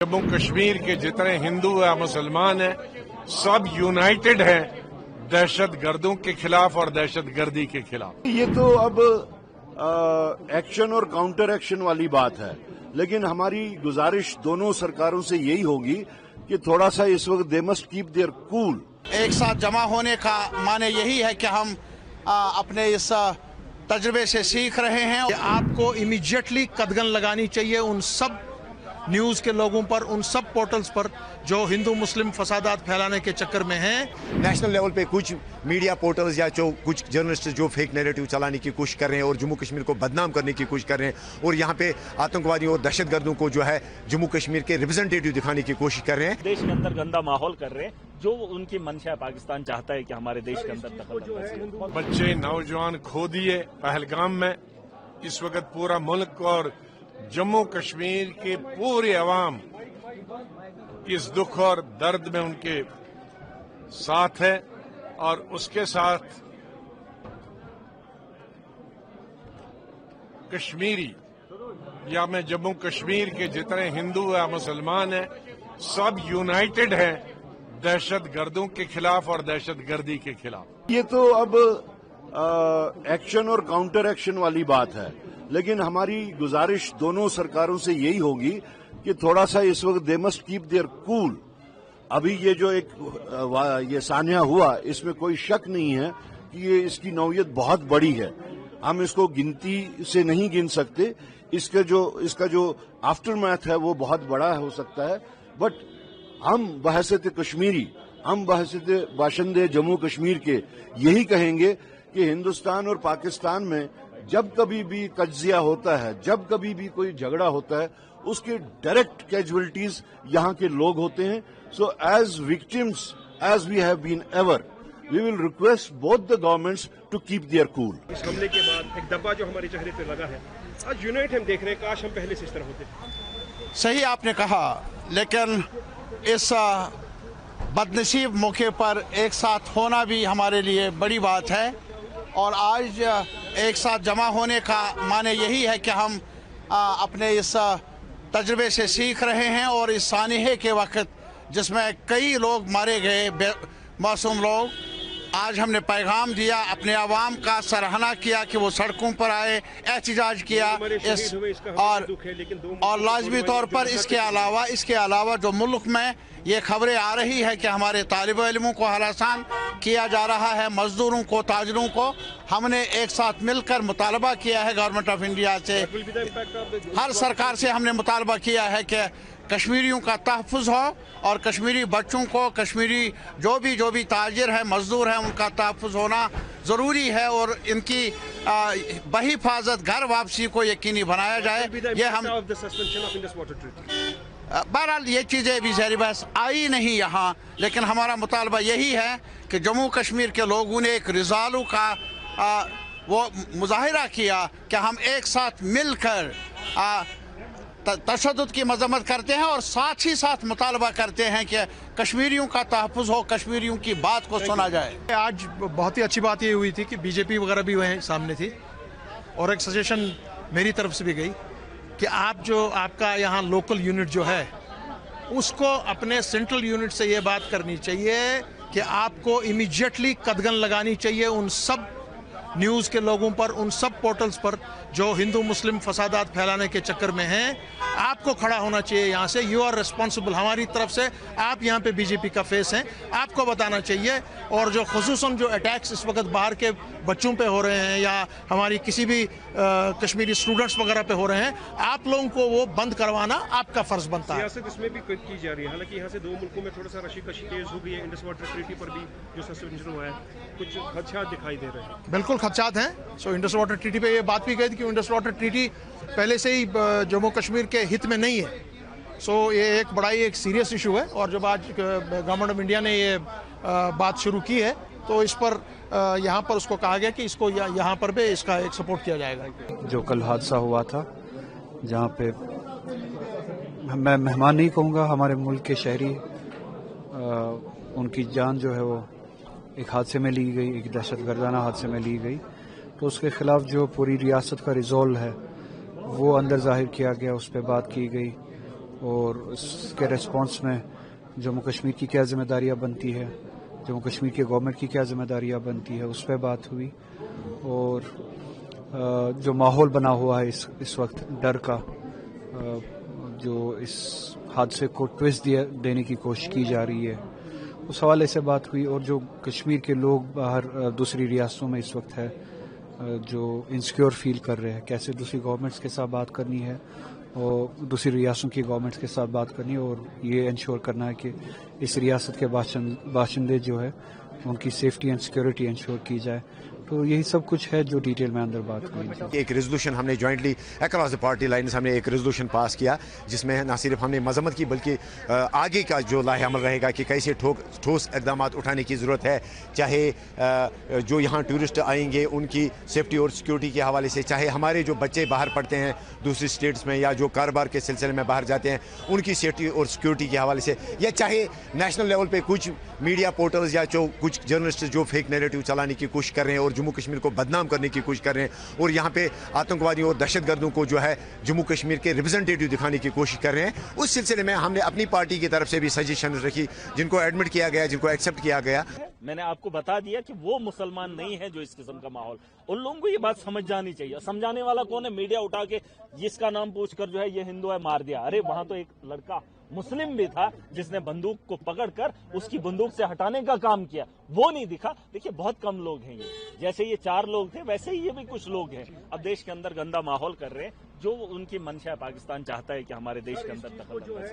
जम्मू कश्मीर के जितने हिंदू या मुसलमान हैं सब यूनाइटेड हैं दहशत गर्दों के खिलाफ और दहशत गर्दी के खिलाफ। ये तो अब एक्शन और काउंटर एक्शन वाली बात है, लेकिन हमारी गुजारिश दोनों सरकारों से यही होगी कि थोड़ा सा इस वक्त they must keep their cool. एक साथ जमा होने का माने यही है कि हम अपने इस तजुर्बे से सीख रहे हैं। आपको इमीडिएटली कदगन लगानी चाहिए उन सब न्यूज़ के लोगों पर, उन सब पोर्टल्स पर जो हिंदू मुस्लिम फसादात फैलाने के चक्कर में हैं। नेशनल लेवल पे कुछ मीडिया पोर्टल्स या जो कुछ जर्नलिस्ट जो फेक नैरेटिव चलाने की कोशिश कर रहे हैं और जम्मू कश्मीर को बदनाम करने की कोशिश कर रहे हैं और यहाँ पे आतंकवादियों और दहशतगर्दों को जो है जम्मू कश्मीर के रिप्रेजेंटेटिव दिखाने की कोशिश कर रहे हैं। देश के अंदर गंदा माहौल कर रहे हैं, जो उनकी मंशा है। पाकिस्तान चाहता है कि हमारे देश के अंदर दखल। बच्चे नौजवान खो दिए पहलगाम में। इस वक्त पूरा मुल्क और जम्मू कश्मीर के पूरे अवाम इस दुख और दर्द में उनके साथ है और उसके साथ कश्मीरी या मैं जम्मू कश्मीर के जितने हिंदू या मुसलमान हैं सब यूनाइटेड हैं दहशत गर्दों के खिलाफ और दहशत गर्दी के खिलाफ। ये तो अब एक्शन और काउंटर एक्शन वाली बात है, लेकिन हमारी गुजारिश दोनों सरकारों से यही होगी कि थोड़ा सा इस वक्त they must keep their cool. अभी ये जो ये सान्या हुआ, इसमें कोई शक नहीं है कि ये इसकी नौयत बहुत बड़ी है। हम इसको गिनती से नहीं गिन सकते। इसका जो आफ्टर मैथ है वो बहुत बड़ा हो सकता है, बट हम बहैसियत कश्मीरी, हम बहैसियत बाशिंदे जम्मू कश्मीर के यही कहेंगे कि हिंदुस्तान और पाकिस्तान में जब कभी भी कज्जिया होता है, जब कभी भी कोई झगड़ा होता है, उसके डायरेक्ट कैजुअलिटीज यहाँ के लोग होते हैं। So as victims as we have been ever, we will request both the governments to keep their cool. इस हमले के बाद एक दब्बा जो हमारे चेहरे पे लगा है, आज यूनाइट हम देख रहे हैं, काश हम पहले से इस तरह होते। सही आपने कहा, लेकिन इस बदनसीब मौके पर एक साथ होना भी हमारे लिए बड़ी बात है। और आज एक साथ जमा होने का माने यही है कि हम अपने इस तजुर्बे से सीख रहे हैं और इस सानहे के वक्त जिसमें कई लोग मारे गए, मासूम लोग, आज हमने पैगाम दिया, अपने आवाम का सराहना किया कि वो सड़कों पर आए, एहतजाज किया। और लाजमी तौर पर इसके अलावा जो मुल्क में ये खबरें आ रही है कि हमारे तालिब इल्मों को हरासान किया जा रहा है, मजदूरों को, ताजरों को, हमने एक साथ मिलकर मुतालबा किया है गवर्नमेंट ऑफ इंडिया से, हर सरकार से हमने मुतालबा किया है कि कश्मीरियों का तहफ़्फ़ुज़ हो और कश्मीरी बच्चों को, कश्मीरी जो भी ताजिर है, मजदूर हैं, उनका तहफ़्फ़ुज़ होना ज़रूरी है और इनकी बहिफाजत घर वापसी को यकीनी बनाया जाए। ये हम बहरहाल ये चीज़ें अभी ज़ाहिर बहस आई नहीं यहाँ, लेकिन हमारा मुतालबा यही है कि जम्मू कश्मीर के लोगों ने एक रिज़ालू का वो मुजाहिरा किया कि हम एक साथ मिलकर तशद्दुद की मजम्मत करते हैं और साथ ही साथ मुतालबा करते हैं कि कश्मीरियों का तहफ़्फ़ुज़ हो, कश्मीरियों की बात को सुना जाए। आज बहुत ही अच्छी बात ये हुई थी कि बीजेपी वगैरह भी वहीं सामने थी और एक सजेशन मेरी तरफ से भी गई कि आपका यहाँ लोकल यूनिट जो है उसको अपने सेंट्रल यूनिट से ये बात करनी चाहिए कि आपको इमीडिएटली कदगन लगानी चाहिए उन सब न्यूज़ के लोगों पर, उन सब पोर्टल्स पर जो हिंदू मुस्लिम फसादात फैलाने के चक्कर में हैं। आपको खड़ा होना चाहिए यहाँ से, यू आर रिस्पॉन्सिबल। हमारी तरफ से आप यहाँ पे बीजेपी का फेस हैं, आपको बताना चाहिए। और जो खुसूसन जो अटैक्स इस वक्त बाहर के बच्चों पे हो रहे हैं या हमारी किसी भी कश्मीरी स्टूडेंट्स वगैरह पे हो रहे हैं, आप लोगों को वो बंद करवाना आपका फ़र्ज बनता है। सियासत इसमें भी की जा रही है, हालांकि यहाँ से दो मुल्कों में थोड़ा सा रशीकशी तेज हो गई है। इंडस वाटर ट्रीटी पर भी जो सस्पेंशन हुआ है, कुछ खदशात दिखाई दे रहे हैं। बिल्कुल खदशात हैं। सो इंडस वाटर ट्रीटी पे ये बात भी कही थी कि इंडस वाटर ट्रीटी पहले से ही जम्मू कश्मीर के हित में नहीं है। सो ये एक बड़ा ही एक सीरियस इशू है और जब आज गवर्नमेंट ऑफ इंडिया ने ये बात शुरू की है तो इस पर यहाँ पर उसको कहा गया कि इसको यहाँ पर भी इसका एक सपोर्ट किया जाएगा। जो कल हादसा हुआ था जहाँ पे मैं मेहमान नहीं कहूँगा, हमारे मुल्क के शहरी, उनकी जान जो है वो एक हादसे में ली गई, एक दहशतगर्दाना हादसे में ली गई, तो उसके खिलाफ जो पूरी रियासत का रिजॉल्व है वो अंदर जाहिर किया गया, उस पर बात की गई اور اس کے ریسپانس میں جموں کشمیر کی کیا ذمہ داریاں بنتی ہے، جموں کشمیر کے گورنمنٹ کی کیا ذمہ داریاں بنتی ہے، اس پہ بات ہوئی. اور جو ماحول بنا ہوا ہے اس وقت ڈر کا، جو اس حادثے کو ٹویسٹ دینے کی کوشش کی جا رہی ہے، اس حوالے سے بات ہوئی. اور جو کشمیر کے لوگ باہر دوسری ریاستوں میں اس وقت ہے جو انسیکیور فیل کر رہے ہیں، کیسے دوسری گورنمنٹس کے ساتھ بات کرنی ہے اور دوسری ریاستوں کی گورنمنٹس کے ساتھ بات کرنی ہے، اور یہ انشور کرنا ہے کہ اس ریاست کے باشندے جو ہے ان کی سیفٹی اینڈ سیکورٹی انشور کی جائے. تو یہی سب کچھ ہے جو ڈیٹیل میں اندر بات ہوئی. ایک ریزولوشن ہم نے jointly across the party lines ہم نے ایک ریزولوشن پاس کیا جس میں نہ صرف ہم نے مذمت کی بلکہ آگے کا جو لاہ عمل رہے گا کہ کیسے ٹھوس اقدامات اٹھانے کی ضرورت ہے، چاہے جو یہاں ٹورسٹ آئیں گے ان کی سیفٹی اور سیکورٹی کے حوالے سے، چاہے ہمارے جو بچے باہر پڑھتے ہیں دوسری اسٹیٹس میں یا جو کاروبار کے سلسلے میں باہر جاتے ہیں ان کی سیفٹی اور سیکورٹی کے حوالے سے، یا چاہے نیشنل لیول پہ کچھ میڈیا پورٹلز یا کچھ جرنلسٹ جو فیک نیریٹو چلانے کی کوشش کر رہے ہیں اور جموں کشمیر کو بدنام کرنے کی کوشش کر رہے ہیں اور یہاں پہ آتنکوادیوں اور دہشت گردوں کو جو ہے جموں کشمیر کے ریپرزنٹیٹیو دکھانے کی کوشش کر رہے ہیں، اس سلسلے میں ہم نے اپنی پارٹی کی طرف سے بھی سجیشن رکھی جن کو ایڈمٹ کیا گیا، جن کو ایکسیپٹ کیا گیا. میں نے آپ کو بتا دیا کہ وہ مسلمان نہیں ہے جو اس قسم کا ماحول، ان لوگوں کو یہ بات سمجھ جانی چاہیے. سمجھانے والا کون ہے؟ میڈیا اٹھا کے جس کا نام پوچھ کر جو ہے یہ ہندو ہے مار دیا. ارے وہاں تو ایک لڑکا مسلم بھی تھا جس نے بندوق کو پکڑ کر اس کی بندوق سے ہٹانے کا کام کیا، وہ نہیں دکھا. دیکھیے بہت کم لوگ ہیں یہ، جیسے یہ 4 لوگ تھے ویسے ہی یہ بھی کچھ لوگ ہیں اب دیش کے اندر گندا ماحول کر رہے ہیں. جو ان کی منشا پاکستان چاہتا ہے کہ ہمارے دیش کے اندر دخل اندازی